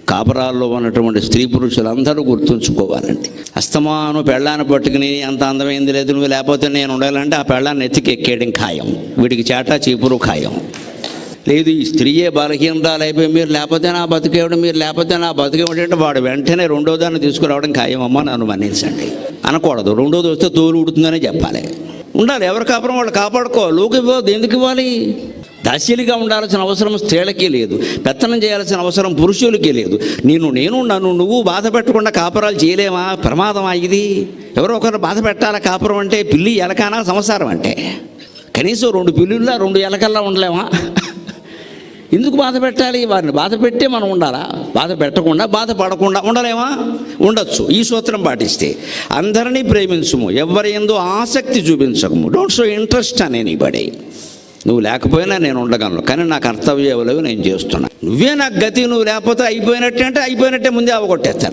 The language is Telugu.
కాపురాల్లో ఉన్నటువంటి స్త్రీ పురుషులందరూ గుర్తుంచుకోవాలండి. అస్తమాను పెళ్ళాన్ని పట్టుకుని అంత అందమైంది లేదు నువ్వు లేకపోతే నేను ఉండాలంటే ఆ పెళ్ళాన్ని ఎత్తికి ఎక్కేయడం ఖాయం, వీడికి చాటా చీపురు ఖాయం. లేదు ఈ స్త్రీయే బలహీనరాలు అయిపోయి మీరు లేకపోతే నా బతికేవడం, మీరు లేకపోతే నా బతికేవడం అంటే వాడు వెంటనే రెండో దాన్ని తీసుకురావడం ఖాయం. అమ్మ నన్ను మన్నించండి అనకూడదు. రెండోది వస్తే తోలు ఉడుతుందనే చెప్పాలి. ఉండాలి, ఎవరి కాపురం వాళ్ళు కాపాడుకోవాలి. లోకి ఇవ్వద్దు. ఎందుకు ఇవ్వాలి? దాస్యులుగా ఉండాల్సిన అవసరం స్త్రీలకి లేదు, పెత్తనం చేయాల్సిన అవసరం పురుషులకి లేదు. నన్ను నువ్వు బాధ పెట్టకుండా కాపురాలు చేయలేమా? ప్రమాదమా ఇది? ఎవరో ఒకరు బాధ పెట్టాలా? కాపురం అంటే పిల్లి ఎలకానా సంసారం అంటే? కనీసం 2 పిల్లుల్లా 2 ఎలకల్లా ఉండలేమా? ఎందుకు బాధ పెట్టాలి? వారిని బాధ పెట్టే మనం ఉండాలా? బాధ పెట్టకుండా బాధపడకుండా ఉండలేమా? ఉండొచ్చు. ఈ సూత్రం పాటిస్తే. అందరినీ ప్రేమించుము, ఎవరి యందు ఆసక్తి చూపించకము. డోంట్ షో ఇంట్రెస్ట్ అని ఎనీబడీ. నువ్వు లేకపోయినా నేను ఉండగలను, కానీ నా కర్తవ్యాలు నేను చేస్తున్నా. నువ్వే నాకు గతి, నువ్వు లేకపోతే అయిపోయినట్టే అంటే అయిపోయినట్టే ముందే అవగొట్టేస్తారు.